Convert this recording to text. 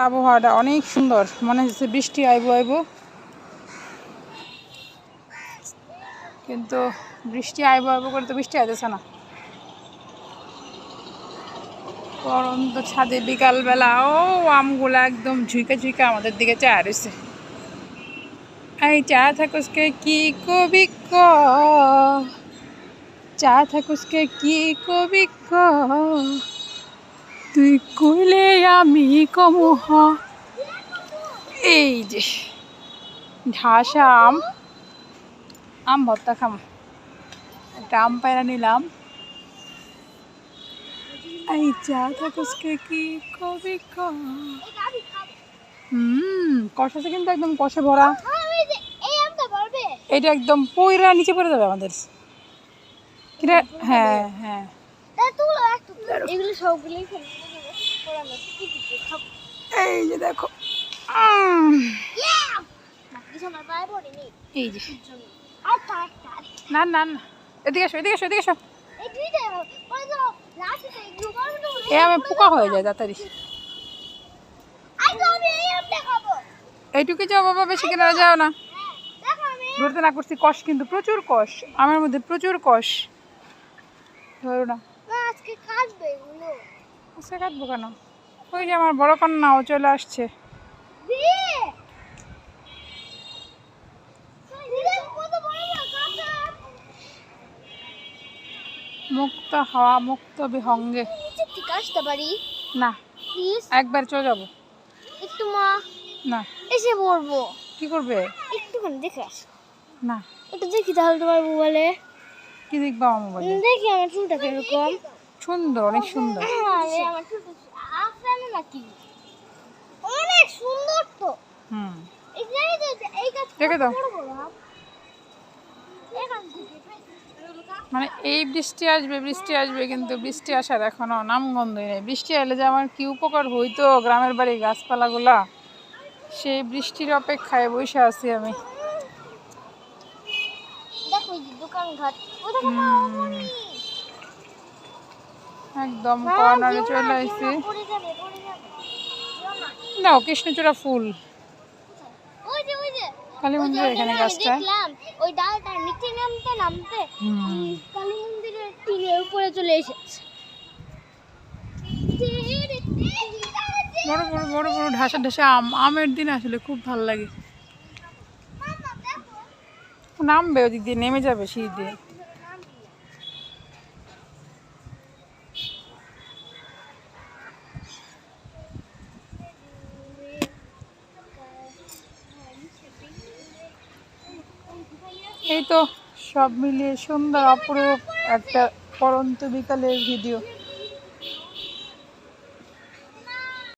আবহাওয়াটা অনেক সুন্দর, মনে হচ্ছে বৃষ্টি আইবো আইবো, কিন্তু বৃষ্টি আইবো আইবো করে তো বৃষ্টি আইতেছে না। পরন্ত ছাদে বিকালবেলা ও আমগুলা একদম ঝুঁকে ঝুঁকে আমাদের দিকে চা রয়েছে। এই চা থাকুসকে কি কবি ক, চা থাকুসকে কি কবি ক, তুই কইলে আমি কমু হ। এই যে ঢাসা আম, আম ভর্তা খাম। একটা আম পায়রা নিলাম। এই চা থাকুসকে কি কবি ক। কষ আছে কিন্তু একদম কষে ভরা। এটা একদম পইরা নিচে পড়ে যাবে আমাদের। কিরে হ্যাঁ হ্যাঁ এই যে দেখো এই যে না না না এদিকে এসো এদিকে এসো এদিকে এসো। এ আমি পোকা হয়ে যায় তাড়াতাড়ি। এইটুকু যাও বাবা, বেশি কিনারে যাও না। ধরতে না করছি, কষ কিন্তু প্রচুর কষ, আমার মধ্যে প্রচুর কষ। ধরো না আজকে কাটবো কেন? ওই যে আমার বড় কন্যা ও চলে আসছে। মুক্ত হাওয়া মুক্ত বিহঙ্গে আসতে পারি না, প্লিজ একবার চলে যাবো। একটু মা না এসে পড়বো। কি করবে? একটুখানি দেখে আস না একটু দেখি তাহলে তোমার মোবাইলে। কি দেখবা আমার মোবাইলে? দেখি আমার চুলটা কিরকম সুন্দর, অনেক সুন্দর। আরে আমার চুলটা আফরানো নাকি অনেক সুন্দর তো। এই যে এই গাছ দেখে দাও। বড় বড় এই গাছ মানে এই বৃষ্টি আসবে বৃষ্টি আসবে, কিন্তু বৃষ্টি আসার এখনো নামগন্ধই নেই। বৃষ্টি এলে যে আমার কি উপকার হইতো, গ্রামের বাড়ির গাছপালাগুলা, সেই বৃষ্টির অপেক্ষায় বসে আছি আমি। দেখো এই দোকান ঘাট ও দেখো একদম কর্নারে চলে আইছি। না কৃষ্ণচূড়া ফুল ওই যে কালী মন্দিরের এখানে গাছটা। দেখলাম ওই ডালটা নিচে নামতে নামতে কালী মন্দিরের টিনের উপরে চলে এসেছে। বড় বড় বড় বড় ঢাসা ঢাসা আম, আমের দিন আসলে খুব ভালো লাগে। নামবে ওদিক দিয়ে, নেমে যাবে সিঁড়ি দিয়ে। এই তো সব মিলিয়ে সুন্দর অপরূপ একটা পরন্ত বিকালের ভিডিও।